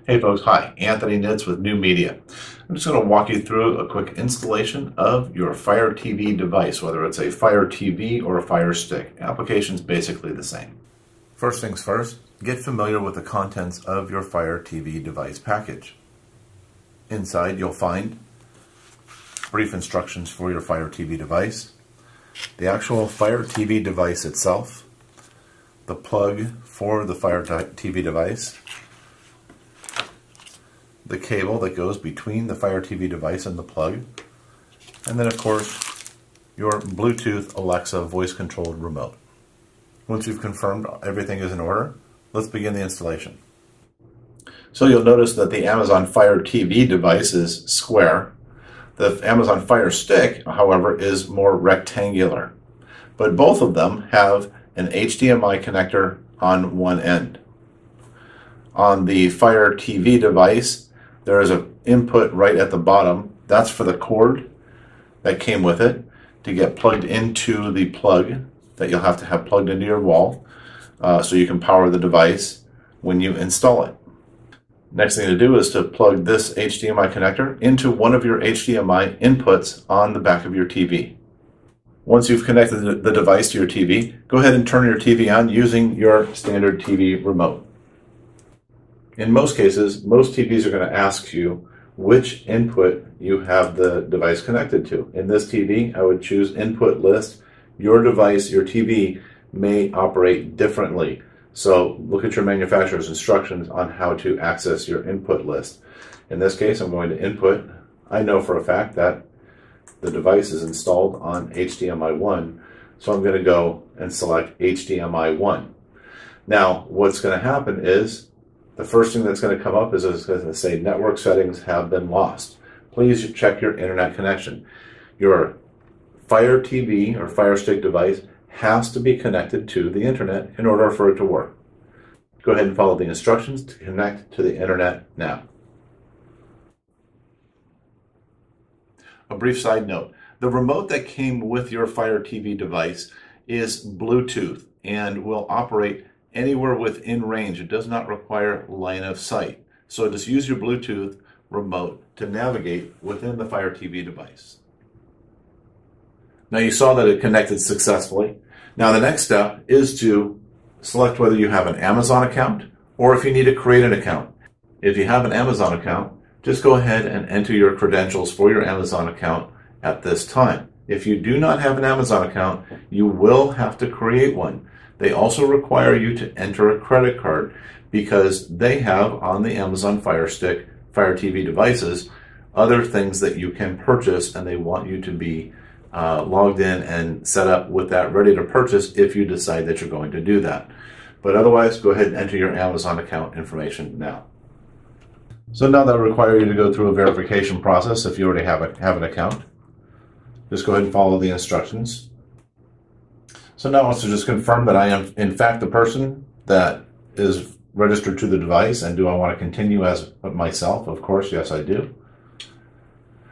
Hey folks, hi, Anthony Nitz with Numedia. I'm just going to walk you through a quick installation of your Fire TV device, whether it's a Fire TV or a Fire Stick. Application's basically the same. First things first, get familiar with the contents of your Fire TV device package. Inside you'll find brief instructions for your Fire TV device, the actual Fire TV device itself, the plug for the Fire TV device, the cable that goes between the Fire TV device and the plug, and then of course your Bluetooth Alexa voice controlled remote. Once you've confirmed everything is in order, let's begin the installation. So you'll notice that the Amazon Fire TV device is square. The Amazon Fire Stick, however, is more rectangular. But both of them have an HDMI connector on one end. On the Fire TV device, there is an input right at the bottom. That's for the cord that came with it to get plugged into the plug that you'll have to have plugged into your wall so you can power the device when you install it. Next thing to do is to plug this HDMI connector into one of your HDMI inputs on the back of your TV. Once you've connected the device to your TV, go ahead and turn your TV on using your standard TV remote. In most cases, most TVs are going to ask you which input you have the device connected to. In this TV, I would choose input list. Your device, your TV, may operate differently. So look at your manufacturer's instructions on how to access your input list. In this case, I'm going to input. I know for a fact that the device is installed on HDMI 1, so I'm going to go and select HDMI 1. Now, what's going to happen is the first thing that's going to come up is it's going to say network settings have been lost. Please check your internet connection. Your Fire TV or Fire Stick device has to be connected to the internet in order for it to work. Go ahead and follow the instructions to connect to the internet now. A brief side note, the remote that came with your Fire TV device is Bluetooth and will operate anywhere within range. It does not require line of sight. So just use your Bluetooth remote to navigate within the Fire TV device. Now you saw that it connected successfully. Now the next step is to select whether you have an Amazon account or if you need to create an account. If you have an Amazon account, just go ahead and enter your credentials for your Amazon account at this time. If you do not have an Amazon account, you will have to create one. They also require you to enter a credit card because they have on the Amazon Fire Stick, Fire TV devices, other things that you can purchase, and they want you to be logged in and set up with that ready to purchase if you decide that you're going to do that. But otherwise, go ahead and enter your Amazon account information now. So now that will require you to go through a verification process if you already have an account. Just go ahead and follow the instructions. So now I want to just confirm that I am in fact the person that is registered to the device, and do I want to continue as myself? Of course, yes I do.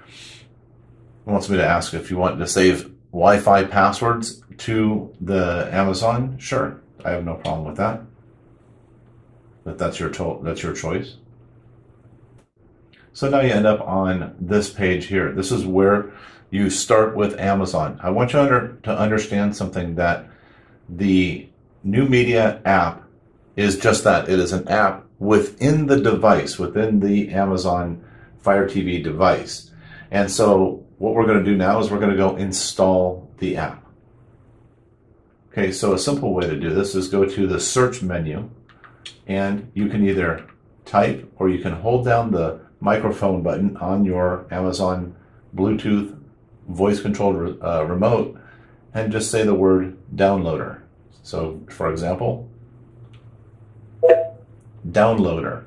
It wants me to ask if you want to save Wi-Fi passwords to the Amazon. Sure, I have no problem with that. But that's your choice. So now you end up on this page here. This is where you start with Amazon. I want you to understand something, that the Numedia app is just that. It is an app within the device, within the Amazon Fire TV device. And so what we're going to do now is we're going to go install the app. Okay, so a simple way to do this is go to the search menu, and you can either type or you can hold down the microphone button on your Amazon Bluetooth voice controlled remote and just say the word downloader. So for example, downloader.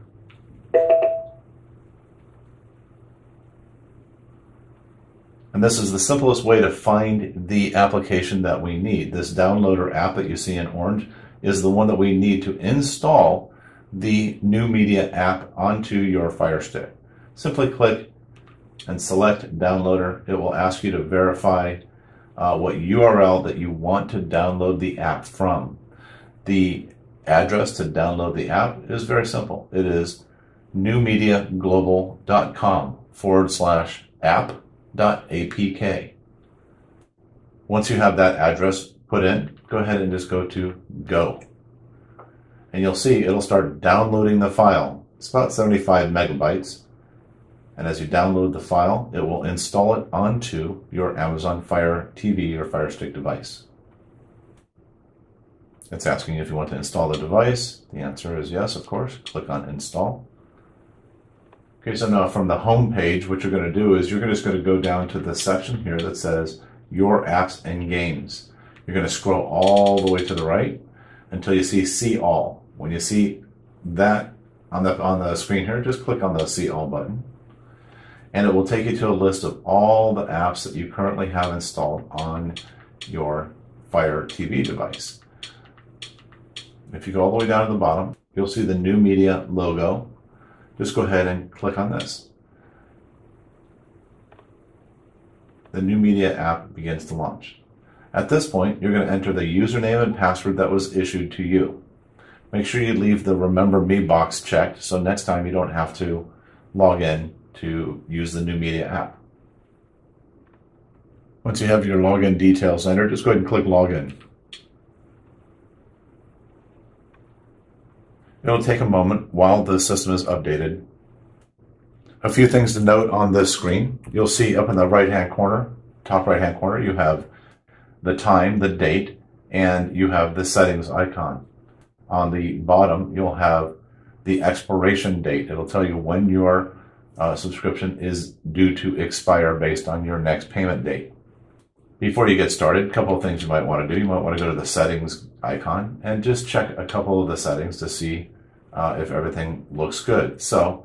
And this is the simplest way to find the application that we need. This downloader app that you see in orange is the one that we need to install the Numedia app onto your Fire Stick. Simply click and select downloader. It will ask you to verify what URL that you want to download the app from. The address to download the app is very simple. It is numediaglobal.com/app.apk. Once you have that address put in, go ahead and just go to Go. And you'll see it'll start downloading the file. It's about 75 megabytes. And as you download the file, it will install it onto your Amazon Fire TV or Fire Stick device. It's asking if you want to install the device. The answer is yes, of course. Click on Install. Okay, so now from the home page, what you're going to do is you're just going to go down to the section here that says Your Apps and Games. You're going to scroll all the way to the right until you see All. When you see that on the screen here, just click on the See All button. And it will take you to a list of all the apps that you currently have installed on your Fire TV device. If you go all the way down to the bottom, you'll see the Numedia logo. Just go ahead and click on this. The Numedia app begins to launch. At this point, you're going to enter the username and password that was issued to you. Make sure you leave the Remember Me box checked so next time you don't have to log in to use the Numedia app. Once you have your login details entered, just go ahead and click Login. It'll take a moment while the system is updated. A few things to note on this screen. You'll see up in the right-hand corner, top right-hand corner, you have the time, the date, and you have the settings icon. On the bottom, you'll have the expiration date. It'll tell you when your subscription is due to expire based on your next payment date. Before you get started, a couple of things you might want to do. You might want to go to the settings icon and just check a couple of the settings to see if everything looks good. So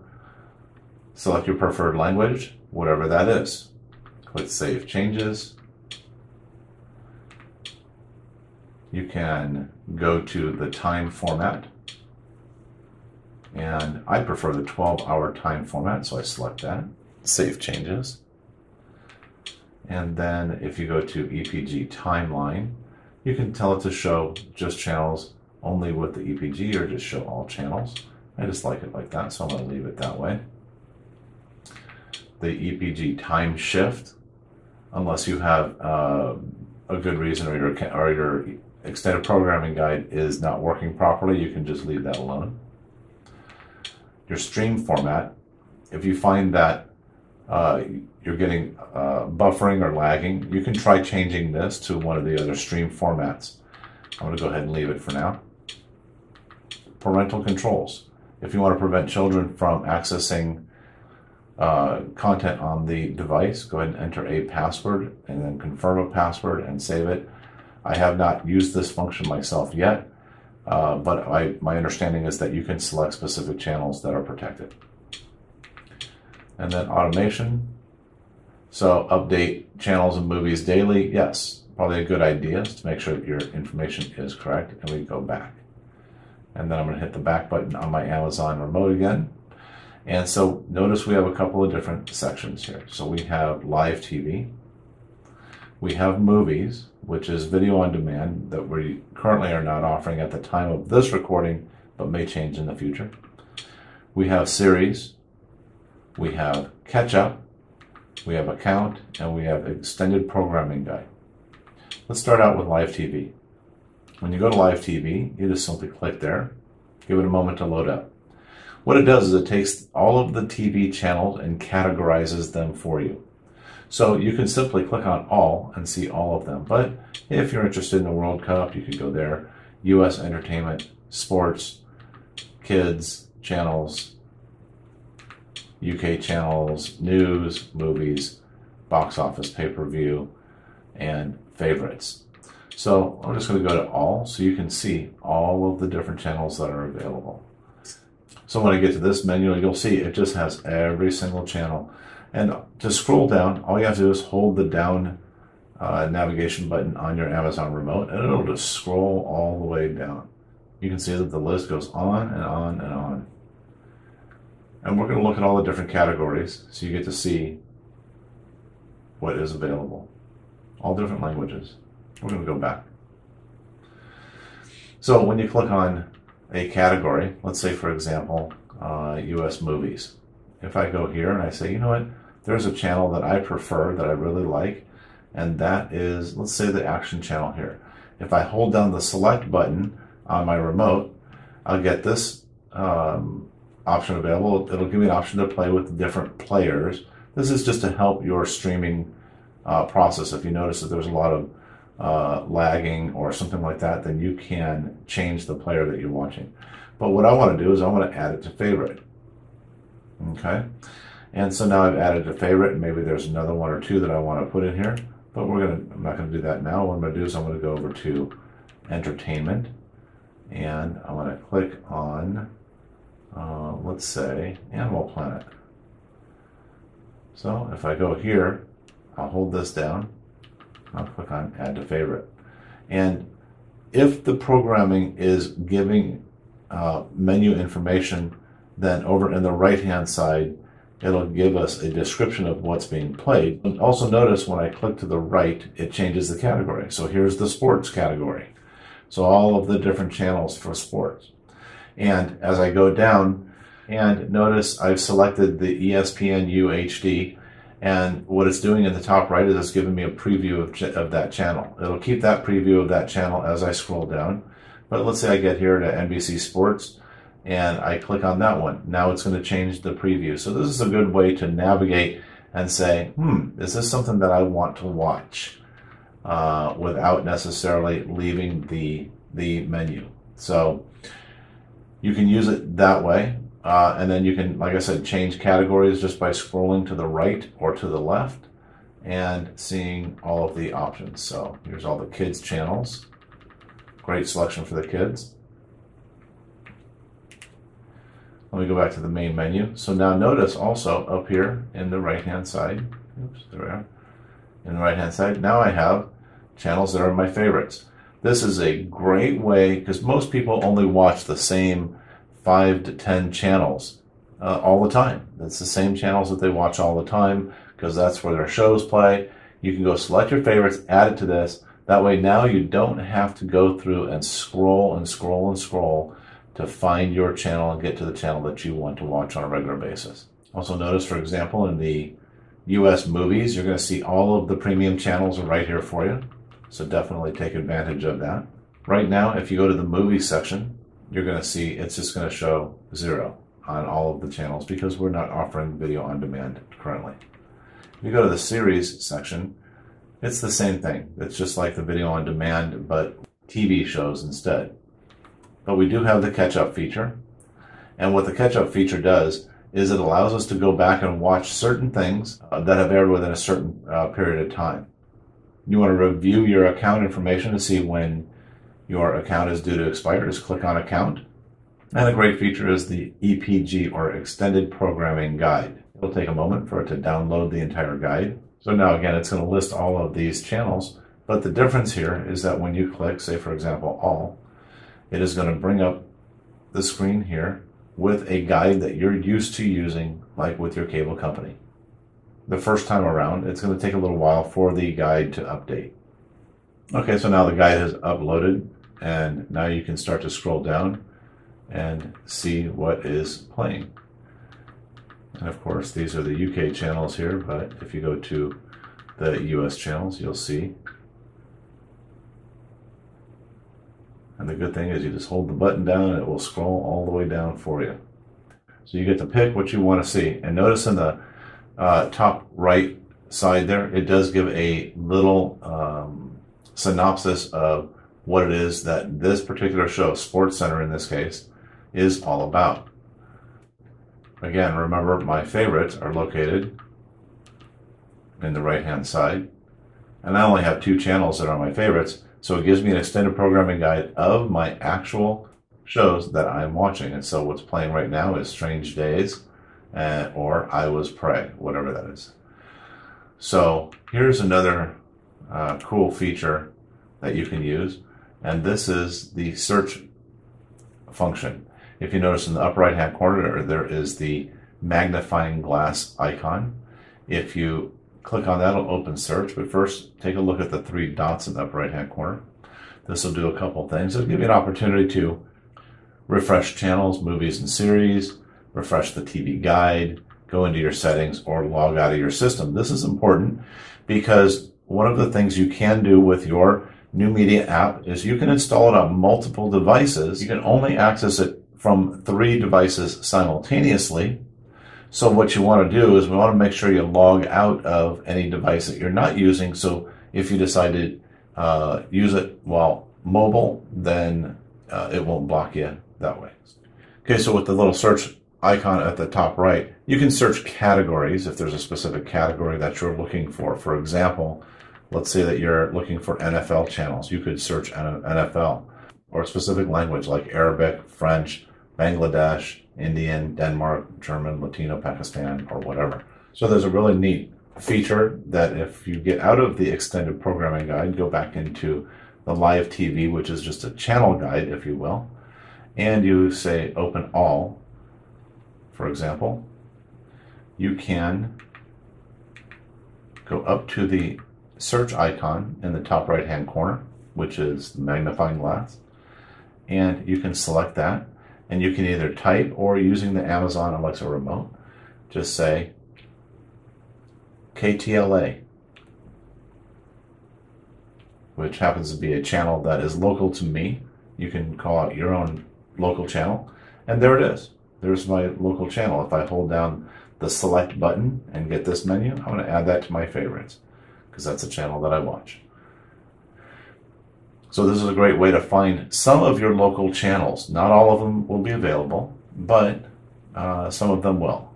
select your preferred language, whatever that is. Click Save Changes. You can go to the time format. And I prefer the 12-hour time format, so I select that. Save Changes. And then if you go to EPG Timeline, you can tell it to show just channels only with the EPG or just show all channels. I just like it like that, so I'm going to leave it that way. The EPG Time Shift, unless you have a good reason or your extended programming guide is not working properly, you can just leave that alone. Your stream format, if you find that you're getting buffering or lagging, you can try changing this to one of the other stream formats. I'm going to go ahead and leave it for now. Parental controls. If you want to prevent children from accessing content on the device, go ahead and enter a password and then confirm a password and save it. I have not used this function myself yet. But my understanding is that you can select specific channels that are protected. And then automation. So update channels and movies daily. Yes, probably a good idea to make sure that your information is correct. And we go back. And then I'm going to hit the back button on my Amazon remote again. And so notice we have a couple of different sections here. So we have live TV. We have movies, which is video on demand that we currently are not offering at the time of this recording, but may change in the future. We have series, we have catch up, we have account, and we have extended programming guide. Let's start out with live TV. When you go to live TV, you just simply click there, give it a moment to load up. What it does is it takes all of the TV channels and categorizes them for you. So you can simply click on all and see all of them. But if you're interested in the World Cup, you could go there. U.S. entertainment, sports, kids, channels, UK channels, news, movies, box office, pay-per-view, and favorites. So I'm just going to go to all so you can see all of the different channels that are available. So when I get to this menu, you'll see it just has every single channel. And to scroll down, all you have to do is hold the down navigation button on your Amazon remote, and it'll just scroll all the way down. You can see that the list goes on and on and on. And we're going to look at all the different categories so you get to see what is available. All different languages. We're going to go back. So when you click on a category, let's say for example, US movies. If I go here and I say, you know what, there's a channel that I prefer, that I really like, and that is, let's say, the action channel here. If I hold down the select button on my remote, I'll get this option available. It'll give me an option to play with different players. This is just to help your streaming process. If you notice that there's a lot of lagging or something like that, then you can change the player that you're watching. But what I want to do is I want to add it to favorite. Okay, and so now I've added a favorite, and maybe there's another one or two that I want to put in here, but I'm not going to do that now. What I'm going to do is I'm going to go over to entertainment, and I'm going to click on, let's say, Animal Planet. So if I go here, I'll hold this down, I'll click on add to favorite. And if the programming is giving menu information, then over in the right hand side it'll give us a description of what's being played. And also notice when I click to the right, it changes the category. So here's the sports category. So all of the different channels for sports. And as I go down, and notice I've selected the ESPN UHD, and what it's doing in the top right is it's giving me a preview of that channel. It'll keep that preview of that channel as I scroll down. But let's say I get here to NBC Sports, and I click on that one. Now it's going to change the preview. So this is a good way to navigate and say, is this something that I want to watch without necessarily leaving the menu. So you can use it that way. And then you can, like I said, change categories just by scrolling to the right or to the left and seeing all of the options. So here's all the kids channels. Great selection for the kids. Let me go back to the main menu. So now notice also up here in the right hand side, oops, there we are, in the right hand side, now I have channels that are my favorites. This is a great way, because most people only watch the same 5 to 10 channels all the time. It's the same channels that they watch all the time because that's where their shows play. You can go select your favorites, add it to this. That way now you don't have to go through and scroll and scroll and scroll to find your channel and get to the channel that you want to watch on a regular basis. Also notice, for example, in the US movies, you're going to see all of the premium channels are right here for you. So definitely take advantage of that. Right now, if you go to the movies section, you're going to see it's just going to show 0 on all of the channels because we're not offering video on demand currently. If you go to the series section, it's the same thing. It's just like the video on demand, but TV shows instead. But we do have the catch-up feature. And what the catch-up feature does is it allows us to go back and watch certain things that have aired within a certain period of time. You want to review your account information to see when your account is due to expire. Just click on Account. And a great feature is the EPG, or Extended Programming Guide. It'll take a moment for it to download the entire guide. So now again, it's going to list all of these channels. But the difference here is that when you click, say for example, All, it is going to bring up the screen here with a guide that you're used to using, like with your cable company. The first time around, it's going to take a little while for the guide to update. Okay, so now the guide has uploaded, and now you can start to scroll down and see what is playing. And of course, these are the UK channels here, but if you go to the US channels, you'll see. And the good thing is you just hold the button down and it will scroll all the way down for you. So you get to pick what you want to see. And notice in the top right side there, it does give a little synopsis of what it is that this particular show, Sports Center in this case, is all about. Again, remember my favorites are located in the right hand side. And I only have 2 channels that are my favorites. So it gives me an extended programming guide of my actual shows that I'm watching. And so what's playing right now is Strange Days or I Was Prey, whatever that is. So here's another cool feature that you can use. And this is the search function. If you notice in the upper right hand corner, there is the magnifying glass icon. If you click on that, it'll open search, but first take a look at the 3 dots in the upper right hand corner. This will do a couple things. It'll give you an opportunity to refresh channels, movies and series, refresh the TV guide, go into your settings, or log out of your system. This is important because one of the things you can do with your Numedia app is you can install it on multiple devices. You can only access it from 3 devices simultaneously. So what you want to do is we want to make sure you log out of any device that you're not using. So if you decide to use it while mobile, then it won't block you that way. Okay, so with the little search icon at the top right, you can search categories if there's a specific category that you're looking for. For example, let's say that you're looking for NFL channels. You could search NFL or a specific language like Arabic, French, Bangladesh, Indian, Denmark, German, Latino, Pakistan, or whatever. So there's a really neat feature that if you get out of the extended programming guide, go back into the live TV, which is just a channel guide, if you will, and you say open all, for example, you can go up to the search icon in the top right hand corner, which is the magnifying glass, and you can select that, and you can either type or using the Amazon Alexa remote, just say KTLA, which happens to be a channel that is local to me. You can call out your own local channel, and there it is. There's my local channel. If I hold down the select button and get this menu, I'm going to add that to my favorites because that's a channel that I watch. So this is a great way to find some of your local channels. Not all of them will be available, but some of them will.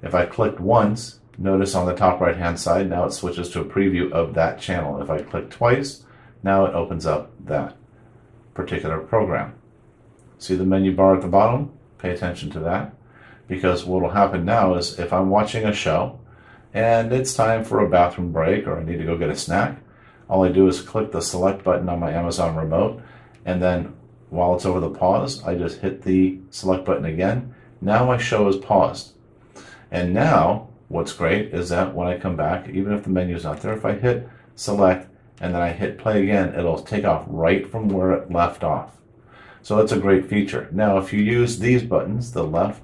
If I clicked once, notice on the top right hand side, now it switches to a preview of that channel. If I click twice, now it opens up that particular program. See the menu bar at the bottom? Pay attention to that, because what will happen now is if I'm watching a show and it's time for a bathroom break or I need to go get a snack, all I do is click the select button on my Amazon remote, and then while it's over the pause, I just hit the select button again. Now my show is paused. And now what's great is that when I come back, even if the menu is not there, if I hit select and then I hit play again, it'll take off right from where it left off. So that's a great feature. Now if you use these buttons, the left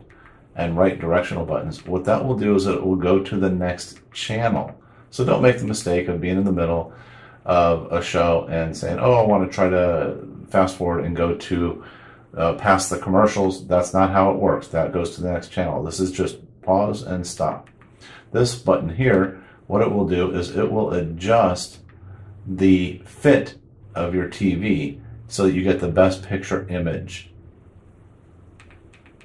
and right directional buttons, what that will do is it will go to the next channel. So don't make the mistake of being in the middle of a show and saying, oh, I want to try to fast forward and go to past the commercials. That's not how it works. That goes to the next channel. This is just pause and stop. This button here, what it will do is it will adjust the fit of your TV so that you get the best picture image.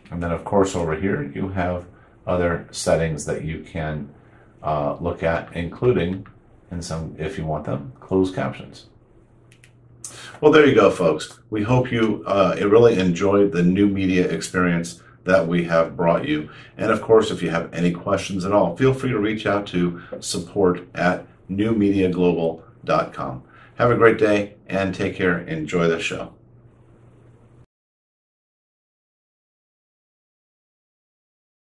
And then of course over here you have other settings that you can look at, including, and some, if you want them, closed captions. Well, there you go, folks. We hope you really enjoyed the Numedia experience that we have brought you. And of course, if you have any questions at all, feel free to reach out to support@newmediaglobal.com. Have a great day and take care. Enjoy the show.